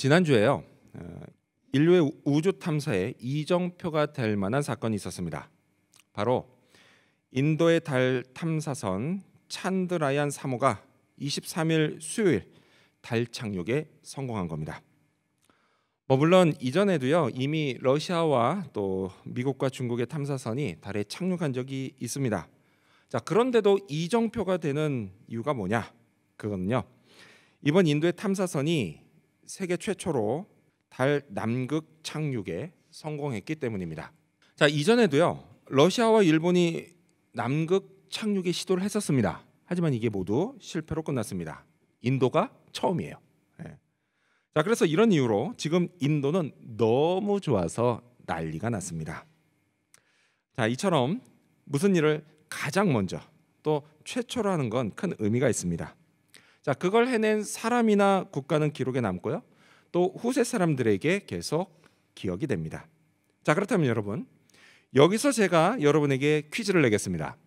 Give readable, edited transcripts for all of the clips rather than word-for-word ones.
지난주에요. 인류의 우주 탐사에 이정표가 될 만한 사건이 있었습니다. 바로 인도의 달 탐사선 찬드라얀 3호가 23일 수요일 달 착륙에 성공한 겁니다. 물론 이전에도요 이미 러시아와 또 미국과 중국의 탐사선이 달에 착륙한 적이 있습니다. 자, 그런데도 이정표가 되는 이유가 뭐냐? 그거는요, 이번 인도의 탐사선이 세계 최초로 달 남극 착륙에 성공했기 때문입니다. 자, 이전에도요 러시아와 일본이 남극 착륙에 시도를 했었습니다. 하지만 이게 모두 실패로 끝났습니다. 인도가 처음이에요. 자, 그래서 이런 이유로 지금 인도는 너무 좋아서 난리가 났습니다. 자, 이처럼 무슨 일을 가장 먼저 또 최초로 하는 건 큰 의미가 있습니다. 자, 그걸 해낸 사람이나 국가는 기록에 남고요, 또 후세 사람들에게 계속 기억이 됩니다. 자, 그렇다면 여러분, 여기서 제가 여러분에게 퀴즈를 내겠습니다.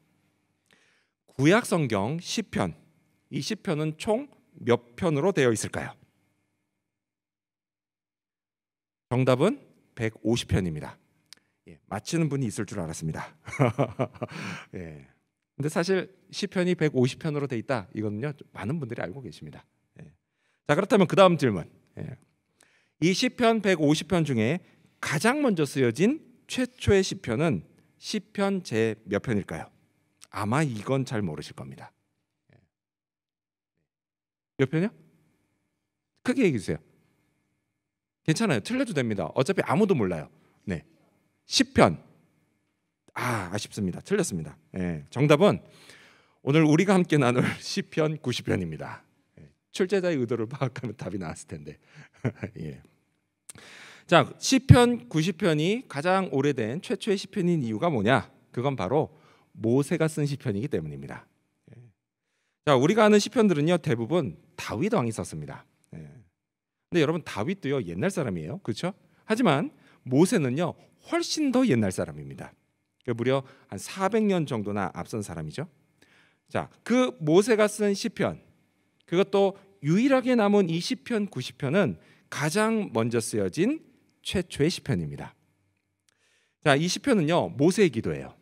구약 성경 시편, 이 시편은 총 몇 편으로 되어 있을까요? 정답은 150편입니다. 맞히는 분이 있을 줄 알았습니다. 근데 사실 시편이 150편으로 되어 있다, 이거는요 많은 분들이 알고 계십니다. 자, 그렇다면 그 다음 질문. 이 시편 150편 중에 가장 먼저 쓰여진 최초의 시편은 시편 제 몇 편일까요? 아마 이건 잘 모르실 겁니다. 몇 편이요? 크게 얘기해 주세요. 괜찮아요. 틀려도 됩니다. 어차피 아무도 몰라요. 네, 10편. 아쉽습니다. 틀렸습니다. 정답은 오늘 우리가 함께 나눌 시편 90편입니다. 출제자의 의도를 파악하면 답이 나왔을 텐데. 자, 시편 90편이 가장 오래된 최초의 시편인 이유가 뭐냐? 그건 바로 모세가 쓴 시편이기 때문입니다. 자, 우리가 아는 시편들은요 대부분 다윗 왕이 썼습니다. 근데 여러분, 다윗도요 옛날 사람이에요, 그렇죠? 하지만 모세는요 훨씬 더 옛날 사람입니다. 무려 한 400년 정도나 앞선 사람이죠. 자, 그 모세가 쓴 시편, 그것도 유일하게 남은 이 시편 90편은 가장 먼저 쓰여진 최초의 시편입니다. 자, 이 시편은요 모세의 기도예요.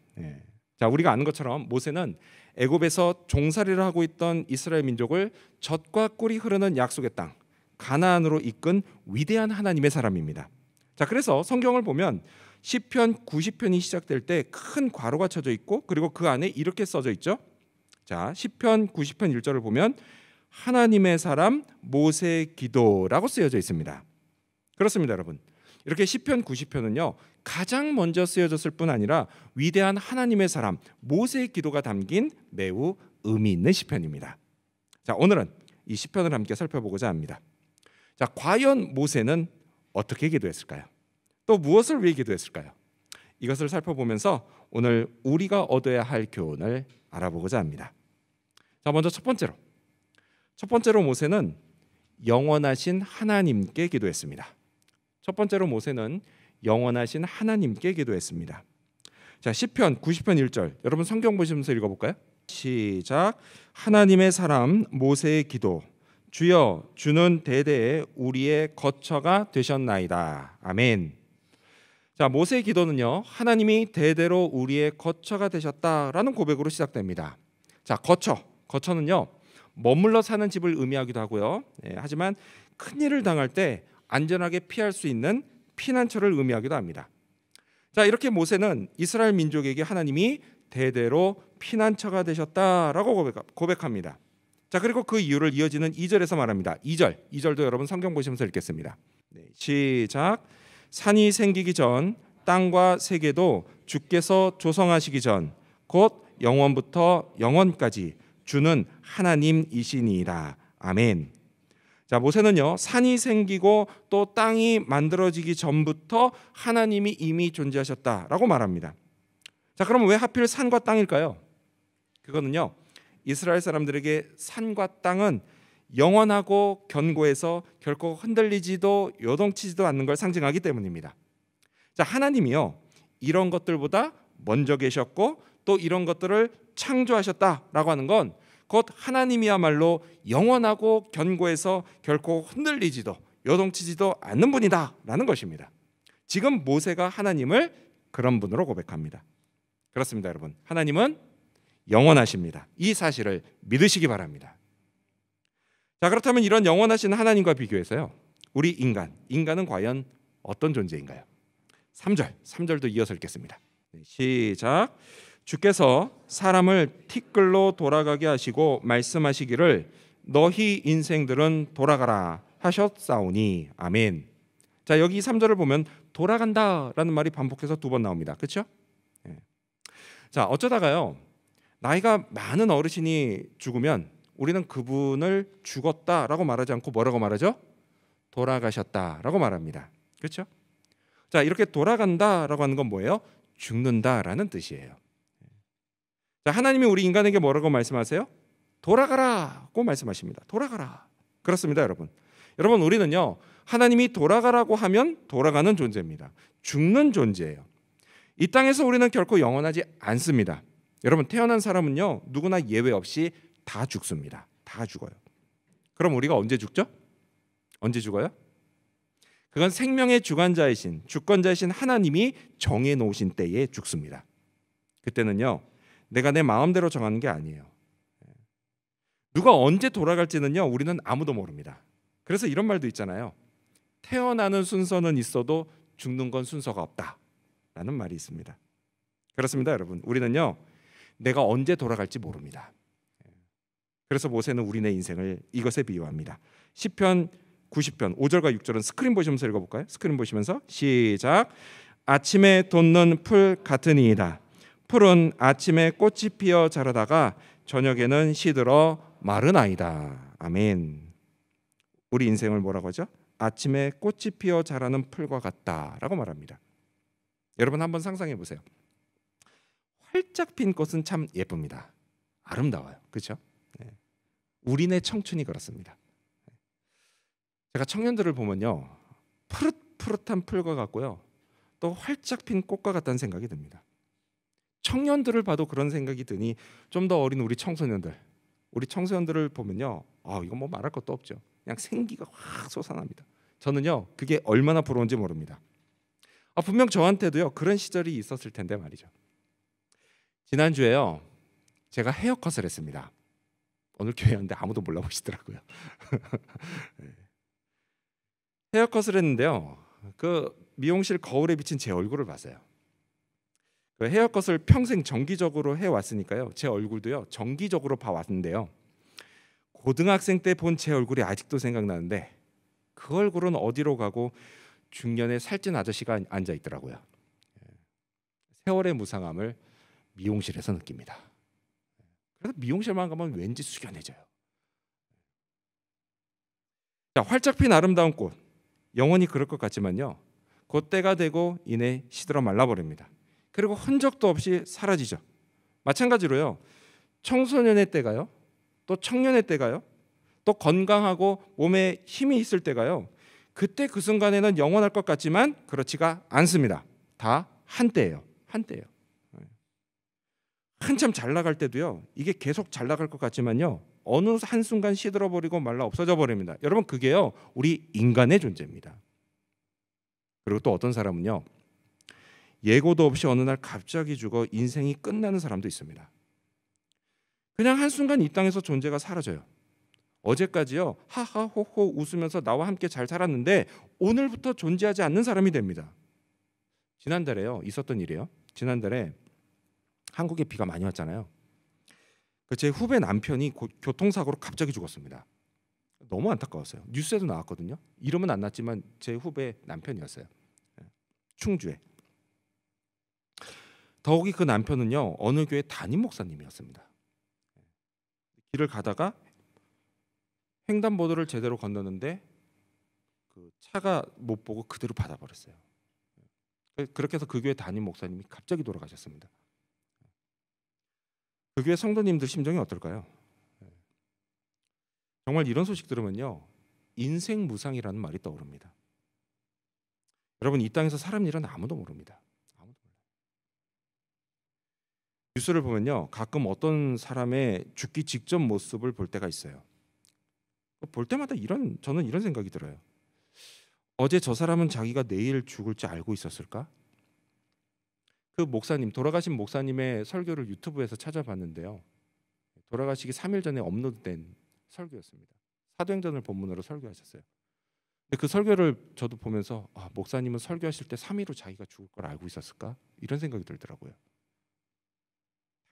자, 우리가 아는 것처럼 모세는 애굽에서 종살이를 하고 있던 이스라엘 민족을 젖과 꿀이 흐르는 약속의 땅 가나안으로 이끈 위대한 하나님의 사람입니다. 자, 그래서 성경을 보면 시편 90편이 시작될 때 큰 괄호가 쳐져 있고, 그리고 그 안에 이렇게 써져 있죠. 자, 시편 90편 1절을 보면 하나님의 사람 모세의 기도라고 쓰여져 있습니다. 그렇습니다, 여러분. 이렇게 시편 90편은요 가장 먼저 쓰여졌을 뿐 아니라 위대한 하나님의 사람 모세의 기도가 담긴 매우 의미 있는 시편입니다. 자, 오늘은 이 시편을 함께 살펴보고자 합니다. 자, 과연 모세는 어떻게 기도했을까요? 또 무엇을 위해 기도했을까요? 이것을 살펴보면서 오늘 우리가 얻어야 할 교훈을 알아보고자 합니다. 자, 먼저 첫 번째로 모세는 영원하신 하나님께 기도했습니다. 첫 번째로 모세는 영원하신 하나님께 기도했습니다. 자, 시편 90편 1절, 여러분 성경 보시면서 읽어볼까요? 시작. 하나님의 사람 모세의 기도. 주여, 주는 대대에 우리의 거처가 되셨나이다. 아멘. 자, 모세의 기도는요 하나님이 대대로 우리의 거처가 되셨다라는 고백으로 시작됩니다. 자, 거처는요 머물러 사는 집을 의미하기도 하고요, 하지만 큰일을 당할 때 안전하게 피할 수 있는 피난처를 의미하기도 합니다. 자, 이렇게 모세는 이스라엘 민족에게 하나님이 대대로 피난처가 되셨다라고 고백합니다. 자, 그리고 그 이유를 이어지는 2절에서 말합니다. 2절도 여러분 성경 보시면서 읽겠습니다. 시작. 산이 생기기 전 땅과 세계도 주께서 조성하시기 전 곧 영원부터 영원까지 주는 하나님이시니이다. 아멘. 자, 모세는요 산이 생기고 또 땅이 만들어지기 전부터 하나님이 이미 존재하셨다라고 말합니다. 자, 그럼 왜 하필 산과 땅일까요? 그거는요 이스라엘 사람들에게 산과 땅은 영원하고 견고해서 결코 흔들리지도 요동치지도 않는 걸 상징하기 때문입니다. 자, 하나님이요 이런 것들보다 먼저 계셨고 또 이런 것들을 창조하셨다라고 하는 건 곧 하나님이야말로 영원하고 견고해서 결코 흔들리지도 요동치지도 않는 분이다라는 것입니다. 지금 모세가 하나님을 그런 분으로 고백합니다. 그렇습니다, 여러분. 하나님은 영원하십니다. 이 사실을 믿으시기 바랍니다. 자, 그렇다면 이런 영원하신 하나님과 비교해서요, 우리 인간은 과연 어떤 존재인가요? 3절도 이어서 읽겠습니다. 시작. 주께서 사람을 티끌로 돌아가게 하시고 말씀하시기를 너희 인생들은 돌아가라 하셨사오니 아멘. 자, 여기 3절을 보면 돌아간다라는 말이 반복해서 2번 나옵니다. 그렇죠? 자, 어쩌다가요, 나이가 많은 어르신이 죽으면 우리는 그분을 죽었다라고 말하지 않고 뭐라고 말하죠? 돌아가셨다라고 말합니다. 그렇죠? 자, 이렇게 돌아간다라고 하는 건 뭐예요? 죽는다라는 뜻이에요. 자, 하나님이 우리 인간에게 뭐라고 말씀하세요? 돌아가라고 말씀하십니다. 돌아가라. 그렇습니다, 여러분. 여러분, 우리는요, 하나님이 돌아가라고 하면 돌아가는 존재입니다. 죽는 존재예요. 이 땅에서 우리는 결코 영원하지 않습니다. 여러분, 태어난 사람은요, 누구나 예외 없이 다 죽습니다. 다 죽어요. 그럼 우리가 언제 죽죠? 언제 죽어요? 그건 생명의 주관자이신, 주권자이신 하나님이 정해 놓으신 때에 죽습니다. 그때는요, 내가 내 마음대로 정하는 게 아니에요. 누가 언제 돌아갈지는요, 우리는 아무도 모릅니다. 그래서 이런 말도 있잖아요. 태어나는 순서는 있어도 죽는 건 순서가 없다라는 말이 있습니다. 그렇습니다, 여러분. 우리는요, 내가 언제 돌아갈지 모릅니다. 그래서 모세는 우리네 인생을 이것에 비유합니다. 시편 90편 5절과 6절은 스크린 보시면서 읽어볼까요? 스크린 보시면서 시작. 아침에 돋는 풀 같으니이다. 풀은 아침에 꽃이 피어 자라다가 저녁에는 시들어 마르나이다. 아멘. 우리 인생을 뭐라고 하죠? 아침에 꽃이 피어 자라는 풀과 같다라고 말합니다. 여러분, 한번 상상해 보세요. 활짝 핀 꽃은 참 예쁩니다. 아름다워요. 그렇죠? 우리네 청춘이 그렇습니다. 제가 청년들을 보면요, 푸릇푸릇한 풀과 같고요, 또 활짝 핀 꽃과 같다는 생각이 듭니다. 청년들을 봐도 그런 생각이 드니 좀 더 어린 우리 청소년들을 보면요, 이건 뭐 말할 것도 없죠. 그냥 생기가 확 솟아납니다. 저는요, 그게 얼마나 부러운지 모릅니다. 분명 저한테도요, 그런 시절이 있었을 텐데 말이죠. 지난주에요, 제가 헤어컷을 했습니다. 오늘 교회 왔는데 아무도 몰라보시더라고요. 헤어컷을 했는데요, 그 미용실 거울에 비친 제 얼굴을 봤어요. 그 헤어컷을 평생 정기적으로 해왔으니까요, 제 얼굴도요 정기적으로 봐왔는데요, 고등학생 때 본 제 얼굴이 아직도 생각나는데 그 얼굴은 어디로 가고 중년에 살찐 아저씨가 앉아 있더라고요. 세월의 무상함을 미용실에서 느낍니다. 그래서 미용실만 가면 왠지 숙연해져요. 자, 활짝 핀 아름다운 꽃, 영원히 그럴 것 같지만요, 곧 때가 되고 이내 시들어 말라버립니다. 그리고 흔적도 없이 사라지죠. 마찬가지로요, 청소년의 때가요, 또 청년의 때가요, 또 건강하고 몸에 힘이 있을 때가요, 그때 그 순간에는 영원할 것 같지만 그렇지가 않습니다. 다 한때예요. 한때예요. 한참 잘 나갈 때도요, 이게 계속 잘 나갈 것 같지만요, 어느 한순간 시들어버리고 말라 없어져 버립니다. 여러분, 그게요, 우리 인간의 존재입니다. 그리고 또 어떤 사람은요, 예고도 없이 어느 날 갑자기 죽어 인생이 끝나는 사람도 있습니다. 그냥 한순간 이 땅에서 존재가 사라져요. 어제까지요, 하하호호 웃으면서 나와 함께 잘 살았는데 오늘부터 존재하지 않는 사람이 됩니다. 지난달에요, 있었던 일이에요. 지난달에 한국에 비가 많이 왔잖아요. 제 후배 남편이 교통사고로 갑자기 죽었습니다. 너무 안타까웠어요. 뉴스에도 나왔거든요. 이름은 안 났지만 제 후배 남편이었어요. 충주에. 더욱이 그 남편은요, 어느 교회 담임 목사님이었습니다. 길을 가다가 횡단보도를 제대로 건너는데 그 차가 못 보고 그대로 받아버렸어요. 그렇게 해서 그 교회 담임 목사님이 갑자기 돌아가셨습니다. 그 교회 성도님들 심정이 어떨까요? 정말 이런 소식 들으면요, 인생 무상이라는 말이 떠오릅니다. 여러분, 이 땅에서 사람 일은 아무도 모릅니다. 아무도 몰라요. 뉴스를 보면요, 가끔 어떤 사람의 죽기 직전 모습을 볼 때가 있어요. 볼 때마다 저는 이런 생각이 들어요. 어제 저 사람은 자기가 내일 죽을지 알고 있었을까? 그 목사님, 돌아가신 목사님의 설교를 유튜브에서 찾아봤는데요. 돌아가시기 3일 전에 업로드된 설교였습니다. 사도행전을 본문으로 설교하셨어요. 근데 그 설교를 저도 보면서 목사님은 설교하실 때 3일 후 자기가 죽을 걸 알고 있었을까? 이런 생각이 들더라고요.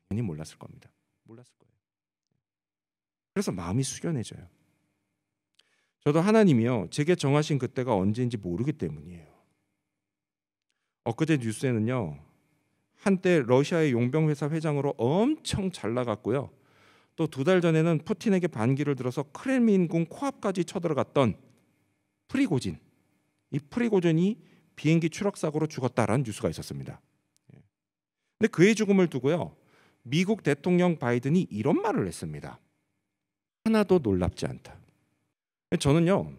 당연히 몰랐을 겁니다. 몰랐을 거예요. 그래서 마음이 숙연해져요. 저도 하나님이요, 제게 정하신 그때가 언제인지 모르기 때문이에요. 엊그제 뉴스에는요, 한때 러시아의 용병회사 회장으로 엄청 잘 나갔고요, 또 2달 전에는 푸틴에게 반기를 들어서 크렘린궁 코앞까지 쳐들어갔던 프리고진, 이 프리고진이 비행기 추락 사고로 죽었다라는 뉴스가 있었습니다. 근데 그의 죽음을 두고요, 미국 대통령 바이든이 이런 말을 했습니다. 하나도 놀랍지 않다. 저는요,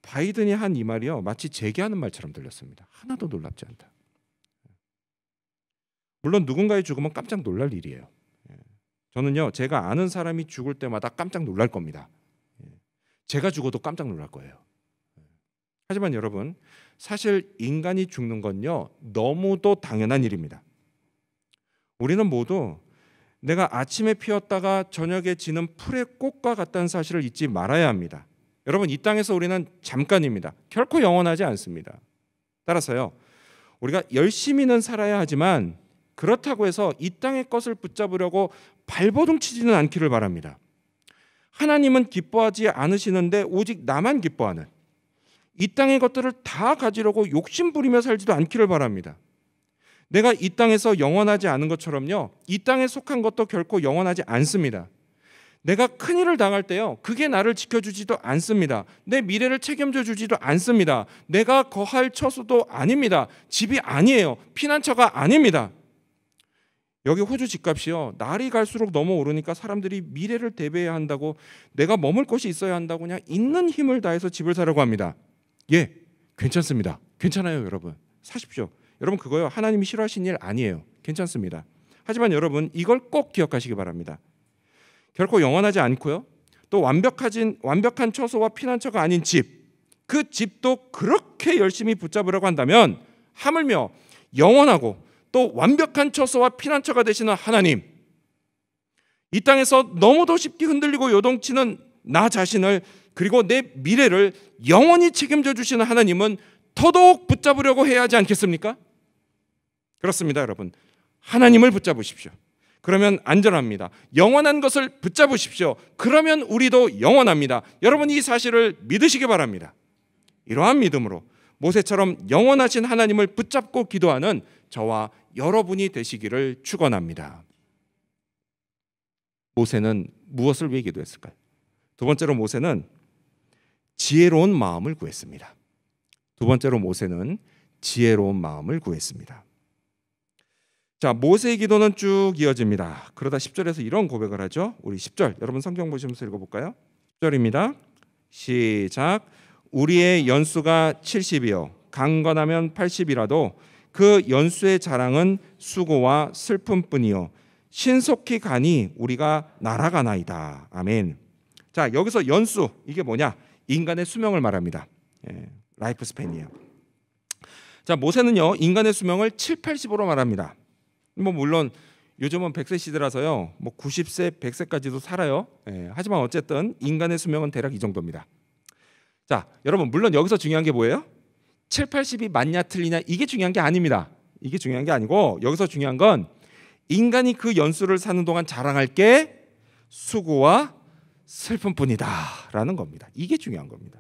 바이든이 한 이 말이요, 마치 제게 하는 말처럼 들렸습니다. 하나도 놀랍지 않다. 물론 누군가의 죽음은 깜짝 놀랄 일이에요. 저는요, 제가 아는 사람이 죽을 때마다 깜짝 놀랄 겁니다. 제가 죽어도 깜짝 놀랄 거예요. 하지만 여러분, 사실 인간이 죽는 건요, 너무도 당연한 일입니다. 우리는 모두 내가 아침에 피었다가 저녁에 지는 풀의 꽃과 같다는 사실을 잊지 말아야 합니다. 여러분, 이 땅에서 우리는 잠깐입니다. 결코 영원하지 않습니다. 따라서요, 우리가 열심히는 살아야 하지만 그렇다고 해서 이 땅의 것을 붙잡으려고 발버둥 치지는 않기를 바랍니다. 하나님은 기뻐하지 않으시는데 오직 나만 기뻐하는, 이 땅의 것들을 다 가지려고 욕심 부리며 살지도 않기를 바랍니다. 내가 이 땅에서 영원하지 않은 것처럼요, 이 땅에 속한 것도 결코 영원하지 않습니다. 내가 큰일을 당할 때요, 그게 나를 지켜주지도 않습니다. 내 미래를 책임져 주지도 않습니다. 내가 거할 처소도 아닙니다. 집이 아니에요. 피난처가 아닙니다. 여기 호주 집값이요, 날이 갈수록 너무 오르니까 사람들이 미래를 대비해야 한다고, 내가 머물 곳이 있어야 한다고 그냥 있는 힘을 다해서 집을 사려고 합니다. 예, 괜찮습니다. 괜찮아요, 여러분. 사십시오. 여러분, 그거요, 하나님이 싫어하시는 일 아니에요. 괜찮습니다. 하지만 여러분, 이걸 꼭 기억하시기 바랍니다. 결코 영원하지 않고요, 또 완벽한 처소와 피난처가 아닌 집, 그 집도 그렇게 열심히 붙잡으려고 한다면 하물며 영원하고 또 완벽한 처소와 피난처가 되시는 하나님, 이 땅에서 너무도 쉽게 흔들리고 요동치는 나 자신을, 그리고 내 미래를 영원히 책임져 주시는 하나님은 더더욱 붙잡으려고 해야 하지 않겠습니까? 그렇습니다, 여러분. 하나님을 붙잡으십시오. 그러면 안전합니다. 영원한 것을 붙잡으십시오. 그러면 우리도 영원합니다. 여러분, 이 사실을 믿으시기 바랍니다. 이러한 믿음으로 모세처럼 영원하신 하나님을 붙잡고 기도하는 저와 여러분이 되시기를 축원합니다. 모세는 무엇을 위해 기도했을까요? 두 번째로 모세는 지혜로운 마음을 구했습니다. 두 번째로 모세는 지혜로운 마음을 구했습니다. 자, 모세의 기도는 쭉 이어집니다. 그러다 10절에서 이런 고백을 하죠. 우리 10절, 여러분 성경 보시면서 읽어볼까요? 10절입니다. 시작. 우리의 연수가 70이요 강건하면 80이라도 그 연수의 자랑은 수고와 슬픔뿐이요 신속히 가니 우리가 날아가나이다. 아멘. 자, 여기서 연수, 이게 뭐냐? 인간의 수명을 말합니다. 라이프 스팬이에요. 자, 모세는요, 인간의 수명을 7, 80으로 말합니다. 물론 요즘은 100세 시대라서요, 90세, 100세까지도 살아요. 하지만 어쨌든 인간의 수명은 대략 이 정도입니다. 자, 여러분, 물론 여기서 중요한 게 뭐예요? 7, 80이 맞냐 틀리냐, 이게 중요한 게 아닙니다. 이게 중요한 게 아니고, 여기서 중요한 건 인간이 그 연수를 사는 동안 자랑할 게 수고와 슬픔뿐이다 라는 겁니다. 이게 중요한 겁니다.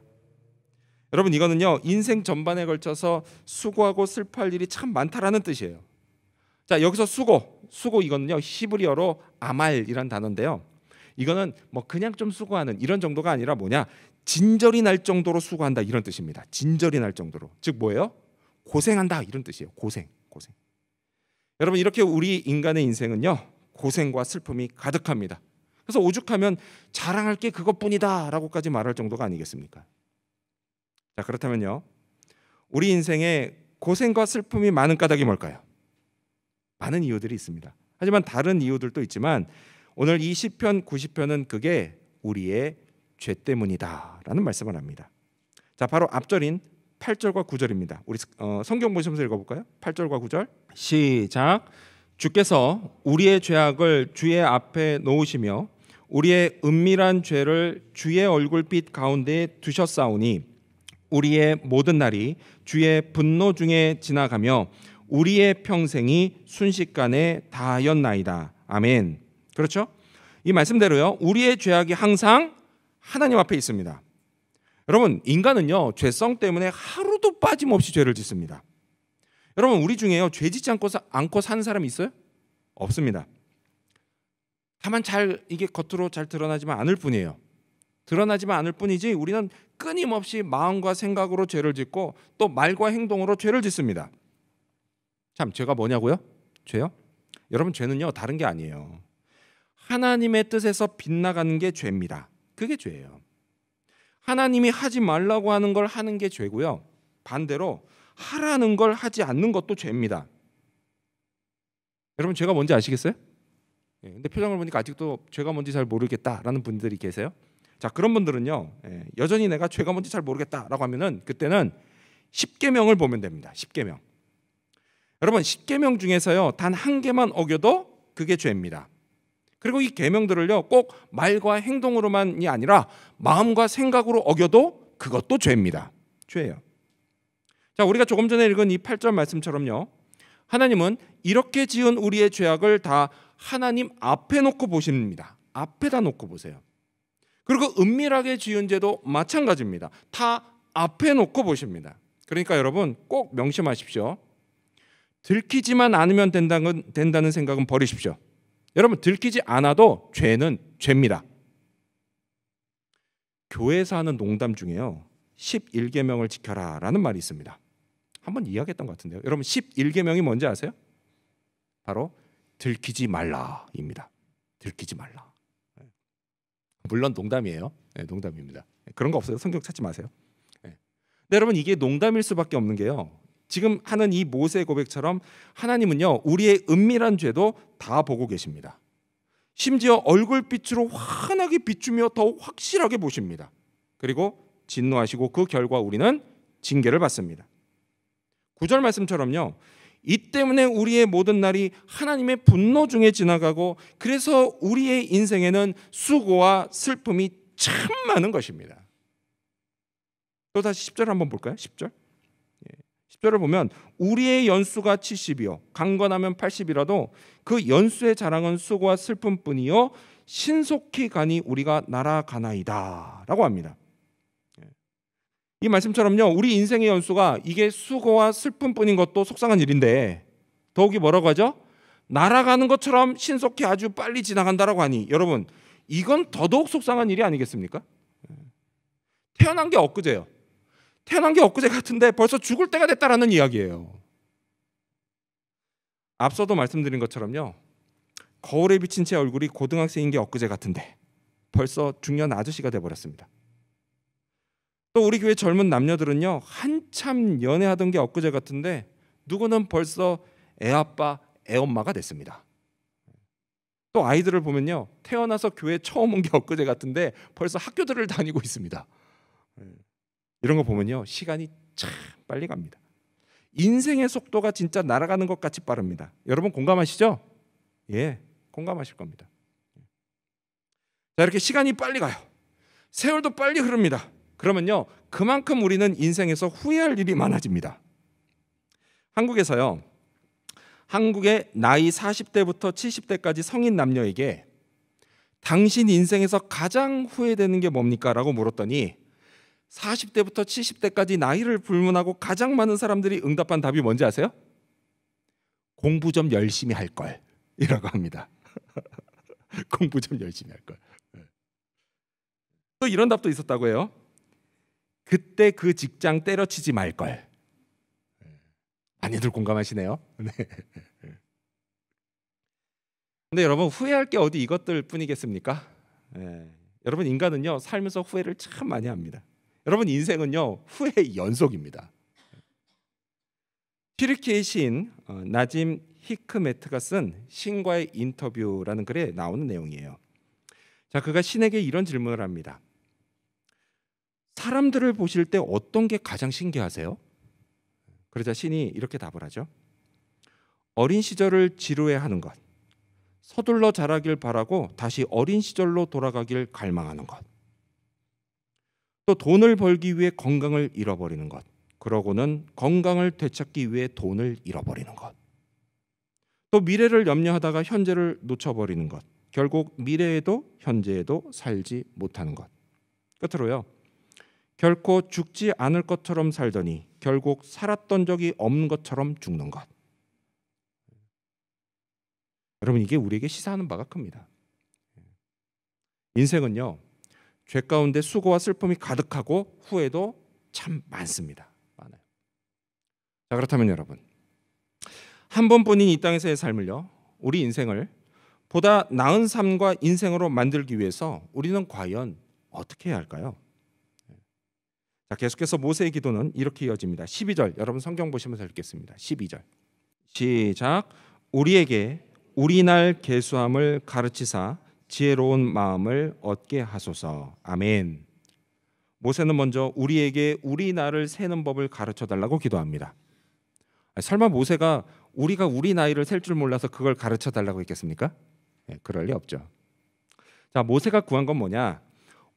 여러분, 이거는요, 인생 전반에 걸쳐서 수고하고 슬퍼할 일이 참 많다라는 뜻이에요. 자, 여기서 수고 이거는요, 히브리어로 아말이란 단어인데요, 이거는 그냥 좀 수고하는 이런 정도가 아니라 뭐냐, 진절이 날 정도로 수고한다 이런 뜻입니다. 진절이 날 정도로. 즉 뭐예요? 고생한다 이런 뜻이에요. 고생. 여러분, 이렇게 우리 인간의 인생은요, 고생과 슬픔이 가득합니다. 그래서 오죽하면 자랑할 게 그것뿐이다 라고까지 말할 정도가 아니겠습니까? 자, 그렇다면요, 우리 인생에 고생과 슬픔이 많은 까닭이 뭘까요? 많은 이유들이 있습니다. 하지만 다른 이유들도 있지만 오늘 이 시편 90편은 그게 우리의 죄 때문이다 라는 말씀을 합니다. 자, 바로 앞절인 8절과 9절입니다. 우리 성경 보시면서 읽어볼까요? 8절과 9절 시작. 주께서 우리의 죄악을 주의 앞에 놓으시며 우리의 은밀한 죄를 주의 얼굴빛 가운데 두셨사오니 우리의 모든 날이 주의 분노 중에 지나가며 우리의 평생이 순식간에 다하였나이다. 아멘. 그렇죠? 이 말씀대로요, 우리의 죄악이 항상 하나님 앞에 있습니다. 여러분, 인간은요 죄성 때문에 하루도 빠짐없이 죄를 짓습니다. 여러분, 우리 중에요 죄 짓지 않고 사는 사람이 있어요? 없습니다. 다만 이게 겉으로 잘 드러나지만 않을 뿐이에요. 드러나지만 않을 뿐이지 우리는 끊임없이 마음과 생각으로 죄를 짓고 또 말과 행동으로 죄를 짓습니다. 참, 죄가 뭐냐고요? 죄요? 여러분, 죄는요 다른 게 아니에요. 하나님의 뜻에서 빗나가는 게 죄입니다. 그게 죄예요. 하나님이 하지 말라고 하는 걸 하는 게 죄고요, 반대로 하라는 걸 하지 않는 것도 죄입니다. 여러분, 죄가 뭔지 아시겠어요? 근데 표정을 보니까 아직도 죄가 뭔지 잘 모르겠다라는 분들이 계세요. 자, 그런 분들은요 여전히 내가 죄가 뭔지 잘 모르겠다라고 하면은 그때는 10계명을 보면 됩니다. 10계명. 여러분, 10계명 중에서요 단 한 개만 어겨도 그게 죄입니다. 그리고 이 계명들을요 꼭 말과 행동으로만이 아니라 마음과 생각으로 어겨도 그것도 죄입니다. 죄예요. 자, 우리가 조금 전에 읽은 이 8절 말씀처럼요, 하나님은 이렇게 지은 우리의 죄악을 다 하나님 앞에 놓고 보십니다. 앞에다 놓고 보세요. 그리고 은밀하게 지은 죄도 마찬가지입니다. 다 앞에 놓고 보십니다. 그러니까 여러분 꼭 명심하십시오. 들키지만 않으면 된다는 생각은 버리십시오. 여러분, 들키지 않아도 죄는 죄입니다. 교회에서 하는 농담 중에요 11계명을 지켜라 라는 말이 있습니다. 한번 이야기했던 것 같은데요. 여러분, 11계명이 뭔지 아세요? 바로 들키지 말라입니다. 들키지 말라. 물론 농담이에요. 농담입니다. 그런 거 없어요. 성경 찾지 마세요. 근데 여러분, 이게 농담일 수밖에 없는 게요, 지금 하는 이 모세의 고백처럼 하나님은요 우리의 은밀한 죄도 다 보고 계십니다. 심지어 얼굴빛으로 환하게 비추며 더욱 확실하게 보십니다. 그리고 진노하시고 그 결과 우리는 징계를 받습니다. 9절 말씀처럼요, 이 때문에 우리의 모든 날이 하나님의 분노 중에 지나가고 그래서 우리의 인생에는 수고와 슬픔이 참 많은 것입니다. 또 다시 10절 한번 볼까요? 10절. 10절을 보면 우리의 연수가 70이요 강건하면 80이라도 그 연수의 자랑은 수고와 슬픔뿐이요 신속히 가니 우리가 날아가나이다 라고 합니다. 이 말씀처럼요, 우리 인생의 연수가 이게 수고와 슬픔뿐인 것도 속상한 일인데 더욱이 뭐라고 하죠? 날아가는 것처럼 신속히 아주 빨리 지나간다라고 하니 여러분, 이건 더더욱 속상한 일이 아니겠습니까? 태어난 게 엊그제요. 태어난 게 엊그제 같은데 벌써 죽을 때가 됐다라는 이야기예요. 앞서도 말씀드린 것처럼요, 거울에 비친 제 얼굴이 고등학생인 게 엊그제 같은데 벌써 중년 아저씨가 돼버렸습니다. 또 우리 교회 젊은 남녀들은요 한참 연애하던 게 엊그제 같은데 누구는 벌써 애아빠, 애엄마가 됐습니다. 또 아이들을 보면요, 태어나서 교회 처음 온 게 엊그제 같은데 벌써 학교들을 다니고 있습니다. 이런 거 보면요 시간이 참 빨리 갑니다. 인생의 속도가 진짜 날아가는 것 같이 빠릅니다. 여러분 공감하시죠? 예, 공감하실 겁니다. 자, 이렇게 시간이 빨리 가요. 세월도 빨리 흐릅니다. 그러면요 그만큼 우리는 인생에서 후회할 일이 많아집니다. 한국에서요, 한국의 나이 40대부터 70대까지 성인 남녀에게 당신 인생에서 가장 후회되는 게 뭡니까? 라고 물었더니 40대부터 70대까지 나이를 불문하고 가장 많은 사람들이 응답한 답이 뭔지 아세요? 공부 좀 열심히 할 걸 이라고 합니다. 공부 좀 열심히 할 걸. 또 이런 답도 있었다고 해요. 그때 그 직장 때려치지 말 걸. 많이들 공감하시네요. 네. 근데 여러분, 후회할 게 어디 이것들 뿐이겠습니까? 여러분, 인간은요 살면서 후회를 참 많이 합니다. 여러분, 인생은요 후회의 연속입니다. 튀르키의 시인 나짐 히크메트가 쓴 신과의 인터뷰라는 글에 나오는 내용이에요. 자, 그가 신에게 이런 질문을 합니다. 사람들을 보실 때 어떤 게 가장 신기하세요? 그러자 신이 이렇게 답을 하죠. 어린 시절을 지루해하는 것, 서둘러 자라길 바라고 다시 어린 시절로 돌아가길 갈망하는 것, 또 돈을 벌기 위해 건강을 잃어버리는 것, 그러고는 건강을 되찾기 위해 돈을 잃어버리는 것, 또 미래를 염려하다가 현재를 놓쳐버리는 것, 결국 미래에도 현재에도 살지 못하는 것, 끝으로요, 결코 죽지 않을 것처럼 살더니 결국 살았던 적이 없는 것처럼 죽는 것. 여러분, 이게 우리에게 시사하는 바가 큽니다. 인생은요, 죄 가운데 수고와 슬픔이 가득하고 후회도 참 많습니다. 많아요. 자, 그렇다면 여러분, 한 번뿐인 이 땅에서의 삶을요, 우리 인생을 보다 나은 삶과 인생으로 만들기 위해서 우리는 과연 어떻게 해야 할까요? 자, 계속해서 모세의 기도는 이렇게 이어집니다. 12절, 여러분 성경 보시면서 읽겠습니다. 12절 시작. 우리에게 우리날 계수함을 가르치사 지혜로운 마음을 얻게 하소서. 아멘. 모세는 먼저 우리에게 우리날을 세는 법을 가르쳐달라고 기도합니다. 설마 모세가 우리가 우리 나이를 셀 줄 몰라서 그걸 가르쳐달라고 했겠습니까? 그럴 리 없죠. 자, 모세가 구한 건 뭐냐?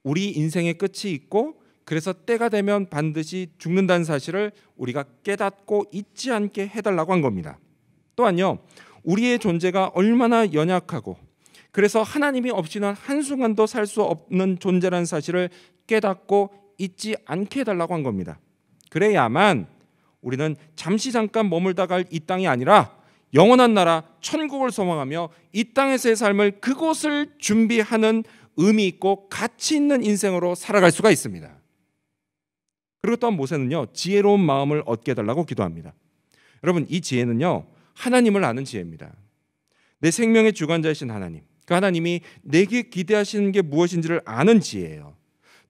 우리 인생의 끝이 있고 그래서 때가 되면 반드시 죽는다는 사실을 우리가 깨닫고 잊지 않게 해달라고 한 겁니다. 또한요, 우리의 존재가 얼마나 연약하고 그래서 하나님이 없이는 한순간도 살 수 없는 존재라는 사실을 깨닫고 잊지 않게 해달라고 한 겁니다. 그래야만 우리는 잠시 잠깐 머물다 갈 이 땅이 아니라 영원한 나라 천국을 소망하며 이 땅에서의 삶을 그곳을 준비하는 의미 있고 가치 있는 인생으로 살아갈 수가 있습니다. 그리고 또한 모세는요, 지혜로운 마음을 얻게 해달라고 기도합니다. 여러분, 이 지혜는요, 하나님을 아는 지혜입니다. 내 생명의 주관자이신 하나님, 그 하나님이 내게 기대하시는 게 무엇인지를 아는 지혜예요.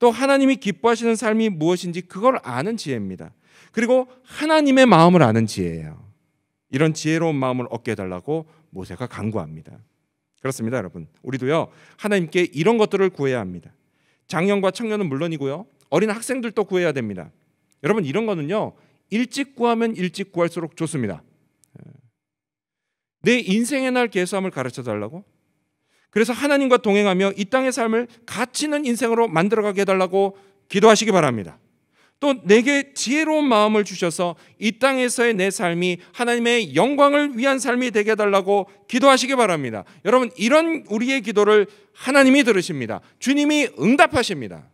또 하나님이 기뻐하시는 삶이 무엇인지 그걸 아는 지혜입니다. 그리고 하나님의 마음을 아는 지혜예요. 이런 지혜로운 마음을 얻게 해달라고 모세가 간구합니다. 그렇습니다, 여러분. 우리도요, 하나님께 이런 것들을 구해야 합니다. 장년과 청년은 물론이고요, 어린 학생들도 구해야 됩니다. 여러분, 이런 거는요, 일찍 구하면 일찍 구할수록 좋습니다. 내 인생의 날 계수함을 가르쳐달라고, 그래서 하나님과 동행하며 이 땅의 삶을 가치 있는 인생으로 만들어가게 해달라고 기도하시기 바랍니다. 또 내게 지혜로운 마음을 주셔서 이 땅에서의 내 삶이 하나님의 영광을 위한 삶이 되게 해달라고 기도하시기 바랍니다. 여러분, 이런 우리의 기도를 하나님이 들으십니다. 주님이 응답하십니다.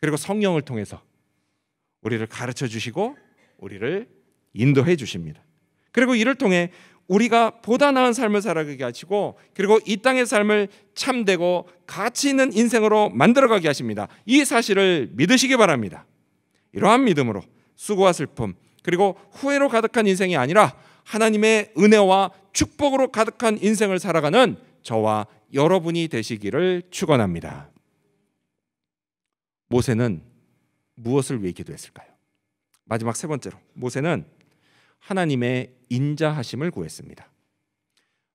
그리고 성령을 통해서 우리를 가르쳐 주시고 우리를 인도해 주십니다. 그리고 이를 통해 우리가 보다 나은 삶을 살아가게 하시고 그리고 이 땅의 삶을 참되고 가치 있는 인생으로 만들어가게 하십니다. 이 사실을 믿으시기 바랍니다. 이러한 믿음으로 수고와 슬픔 그리고 후회로 가득한 인생이 아니라 하나님의 은혜와 축복으로 가득한 인생을 살아가는 저와 여러분이 되시기를 축원합니다. 모세는 무엇을 위해 기도했을까요? 마지막 세 번째로 모세는 하나님의 인자하심을 구했습니다.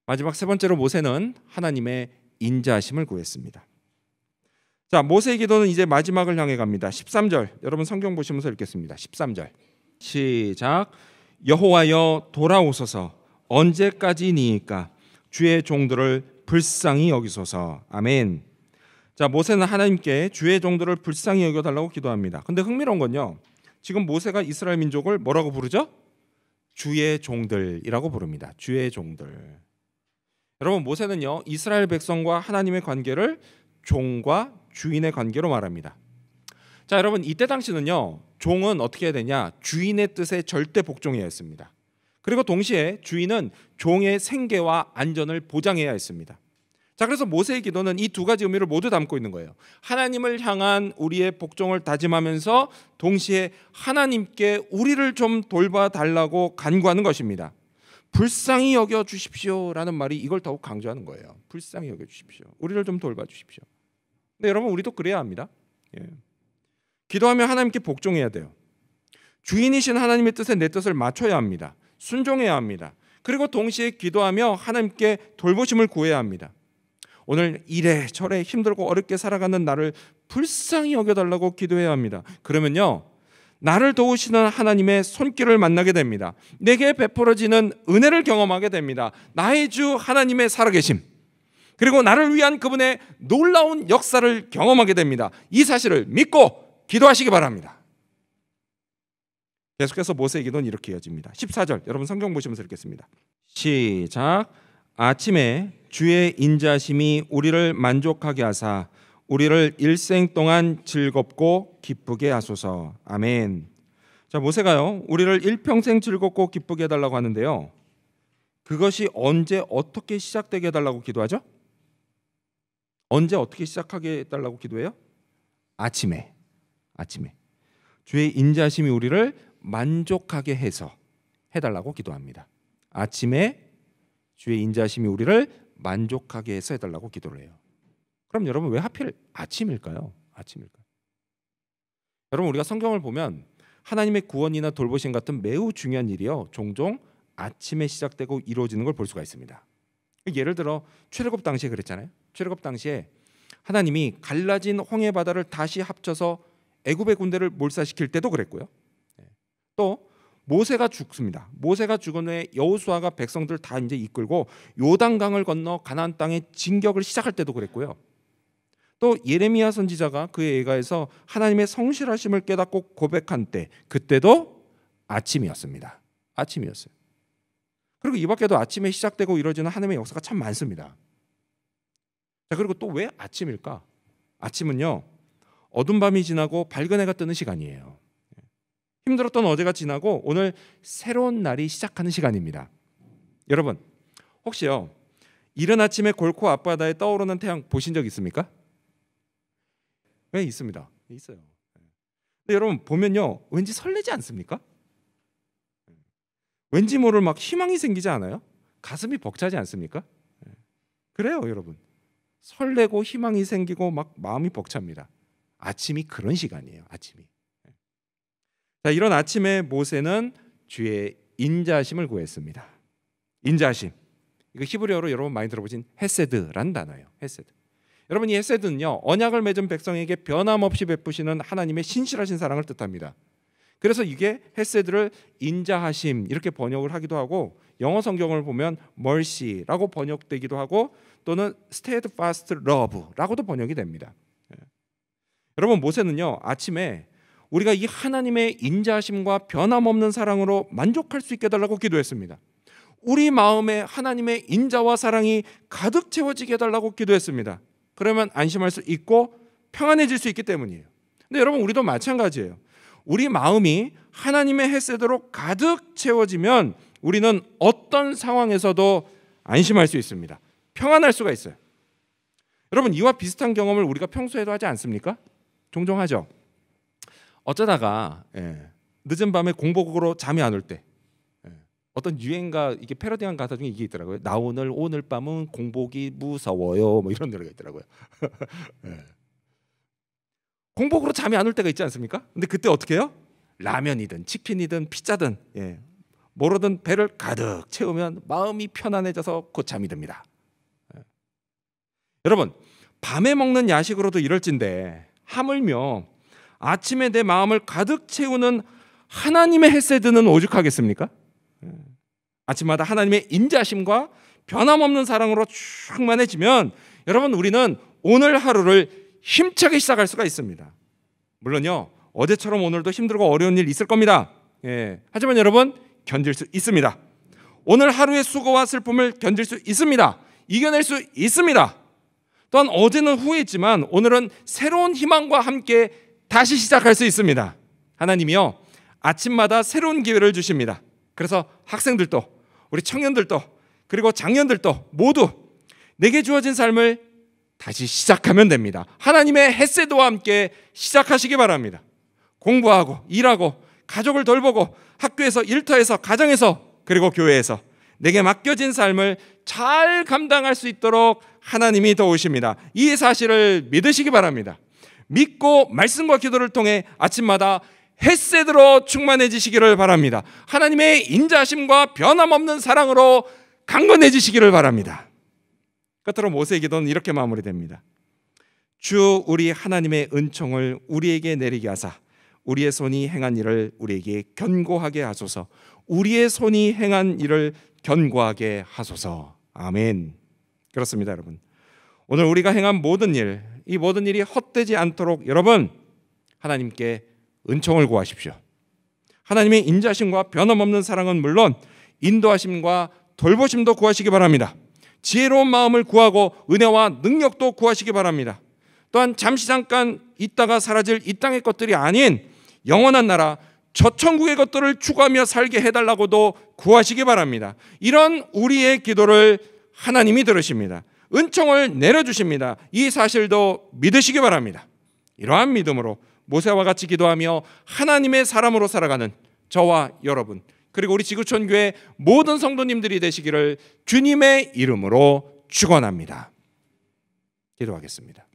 마지막 세 번째로 모세는 하나님의 인자하심을 구했습니다. 자, 모세의 기도는 이제 마지막을 향해 갑니다. 13절, 여러분 성경 보시면서 읽겠습니다. 13절 시작. 여호와여 돌아오소서. 언제까지니이까 주의 종들을 불쌍히 여기소서. 아멘. 자, 모세는 하나님께 주의 종들을 불쌍히 여겨달라고 기도합니다. 근데 흥미로운 건요, 지금 모세가 이스라엘 민족을 뭐라고 부르죠? 주의 종들이라고 부릅니다. 주의 종들. 여러분, 모세는요, 이스라엘 백성과 하나님의 관계를 종과 주인의 관계로 말합니다. 자, 여러분, 이때 당시는요, 종은 어떻게 해야 되냐? 주인의 뜻에 절대 복종해야 했습니다. 그리고 동시에 주인은 종의 생계와 안전을 보장해야 했습니다. 자, 그래서 모세의 기도는 이 두 가지 의미를 모두 담고 있는 거예요. 하나님을 향한 우리의 복종을 다짐하면서 동시에 하나님께 우리를 좀 돌봐달라고 간구하는 것입니다. 불쌍히 여겨 주십시오라는 말이 이걸 더욱 강조하는 거예요. 불쌍히 여겨 주십시오. 우리를 좀 돌봐 주십시오. 근데 여러분, 우리도 그래야 합니다. 기도하면 하나님께 복종해야 돼요. 주인이신 하나님의 뜻에 내 뜻을 맞춰야 합니다. 순종해야 합니다. 그리고 동시에 기도하며 하나님께 돌보심을 구해야 합니다. 오늘 이래저래 힘들고 어렵게 살아가는 나를 불쌍히 여겨달라고 기도해야 합니다. 그러면요, 나를 도우시는 하나님의 손길을 만나게 됩니다. 내게 베풀어지는 은혜를 경험하게 됩니다. 나의 주 하나님의 살아계심, 그리고 나를 위한 그분의 놀라운 역사를 경험하게 됩니다. 이 사실을 믿고 기도하시기 바랍니다. 계속해서 모세의 기도는 이렇게 이어집니다. 14절, 여러분 성경 보시면서 읽겠습니다. 시작. 아침에 주의 인자심이 우리를 만족하게 하사 우리를 일생 동안 즐겁고 기쁘게 하소서. 아멘. 자, 모세가요, 우리를 일평생 즐겁고 기쁘게 해달라고 하는데요, 그것이 언제 어떻게 시작되게 해달라고 기도하죠? 언제 어떻게 시작하게 해달라고 기도해요? 아침에 주의 인자심이 우리를 만족하게 해서 해달라고 기도합니다. 아침에 주의 인자심이 우리를 만족하게 해서 해달라고 기도를 해요. 그럼 여러분, 왜 하필 아침일까요? 여러분, 우리가 성경을 보면 하나님의 구원이나 돌보심 같은 매우 중요한 일이요, 종종 아침에 시작되고 이루어지는 걸 볼 수가 있습니다. 예를 들어 출애굽 당시에 그랬잖아요. 출애굽 당시에 하나님이 갈라진 홍해 바다를 다시 합쳐서 애굽의 군대를 몰살시킬 때도 그랬고요. 또 모세가 죽습니다. 모세가 죽은 후에 여호수아가 백성들 다 이제 이끌고 요단강을 건너 가나안 땅의 진격을 시작할 때도 그랬고요. 또 예레미야 선지자가 그의 예가에서 하나님의 성실하심을 깨닫고 고백한 때, 그때도 아침이었습니다. 아침이었어요. 그리고 이 밖에도 아침에 시작되고 이루어지는 하나님의 역사가 참 많습니다. 자, 그리고 또 왜 아침일까? 아침은요, 어두운 밤이 지나고 밝은 해가 뜨는 시간이에요. 힘들었던 어제가 지나고 오늘 새로운 날이 시작하는 시간입니다. 여러분, 혹시요, 이른 아침에 골코 앞바다에 떠오르는 태양 보신 적 있습니까? 네, 있습니다. 있어요. 근데 여러분 보면요, 왠지 설레지 않습니까? 왠지 모를 막 희망이 생기지 않아요? 가슴이 벅차지 않습니까? 그래요, 여러분. 설레고 희망이 생기고 막 마음이 벅찹니다. 아침이 그런 시간이에요. 아침이. 자, 이런 아침에 모세는 주의 인자하심을 구했습니다. 인자하심, 이거 히브리어로 여러분 많이 들어보신 헤세드라는 단어예요. 헤세드. 여러분, 이 헤세드는요, 언약을 맺은 백성에게 변함없이 베푸시는 하나님의 신실하신 사랑을 뜻합니다. 그래서 이게 헤세드를 인자하심 이렇게 번역을 하기도 하고, 영어 성경을 보면 mercy라고 번역되기도 하고, 또는 steadfast love라고도 번역이 됩니다. 여러분, 모세는요, 아침에 우리가 이 하나님의 인자하심과 변함없는 사랑으로 만족할 수 있게 해달라고 기도했습니다. 우리 마음에 하나님의 인자와 사랑이 가득 채워지게 해달라고 기도했습니다. 그러면 안심할 수 있고 평안해질 수 있기 때문이에요. 근데 여러분, 우리도 마찬가지예요. 우리 마음이 하나님의 헤세드로 가득 채워지면 우리는 어떤 상황에서도 안심할 수 있습니다. 평안할 수가 있어요. 여러분, 이와 비슷한 경험을 우리가 평소에도 하지 않습니까? 종종 하죠. 어쩌다가 늦은 밤에 공복으로 잠이 안 올 때, 어떤 유행가, 이게 패러디한 가사 중에 이게 있더라고요. 나 오늘 밤은 공복이 무서워요, 뭐 이런 노래가 있더라고요. 공복으로 잠이 안 올 때가 있지 않습니까? 근데 그때 어떻게 해요? 라면이든 치킨이든 피자든 뭐로든 배를 가득 채우면 마음이 편안해져서 곧 잠이 듭니다. 여러분, 밤에 먹는 야식으로도 이럴진데 하물며 아침에 내 마음을 가득 채우는 하나님의 헤세드는 오죽하겠습니까? 아침마다 하나님의 인자심과 변함없는 사랑으로 충만해지면 여러분, 우리는 오늘 하루를 힘차게 시작할 수가 있습니다. 물론요, 어제처럼 오늘도 힘들고 어려운 일 있을 겁니다. 하지만 여러분, 견딜 수 있습니다. 오늘 하루의 수고와 슬픔을 견딜 수 있습니다. 이겨낼 수 있습니다. 또한 어제는 후회했지만 오늘은 새로운 희망과 함께 다시 시작할 수 있습니다. 하나님이요, 아침마다 새로운 기회를 주십니다. 그래서 학생들도, 우리 청년들도, 그리고 장년들도 모두 내게 주어진 삶을 다시 시작하면 됩니다. 하나님의 헤세드와 함께 시작하시기 바랍니다. 공부하고 일하고 가족을 돌보고 학교에서, 일터에서, 가정에서, 그리고 교회에서 내게 맡겨진 삶을 잘 감당할 수 있도록 하나님이 도우십니다. 이 사실을 믿으시기 바랍니다. 믿고 말씀과 기도를 통해 아침마다 헤세드로 충만해지시기를 바랍니다. 하나님의 인자심과 변함없는 사랑으로 강건해지시기를 바랍니다. 끝으로 모세의 기도는 이렇게 마무리됩니다. 주 우리 하나님의 은총을 우리에게 내리게 하사 우리의 손이 행한 일을 우리에게 견고하게 하소서. 우리의 손이 행한 일을 견고하게 하소서. 아멘. 그렇습니다, 여러분. 오늘 우리가 행한 모든 일, 이 모든 일이 헛되지 않도록 여러분 하나님께 은총을 구하십시오. 하나님의 인자심과 변함없는 사랑은 물론 인도하심과 돌보심도 구하시기 바랍니다. 지혜로운 마음을 구하고 은혜와 능력도 구하시기 바랍니다. 또한 잠시 잠깐 있다가 사라질 이 땅의 것들이 아닌 영원한 나라 저 천국의 것들을 추구하며 살게 해달라고도 구하시기 바랍니다. 이런 우리의 기도를 하나님이 들으십니다. 은총을 내려주십니다. 이 사실도 믿으시기 바랍니다. 이러한 믿음으로 모세와 같이 기도하며 하나님의 사람으로 살아가는 저와 여러분, 그리고 우리 지구촌 교회 모든 성도님들이 되시기를 주님의 이름으로 축원합니다. 기도하겠습니다.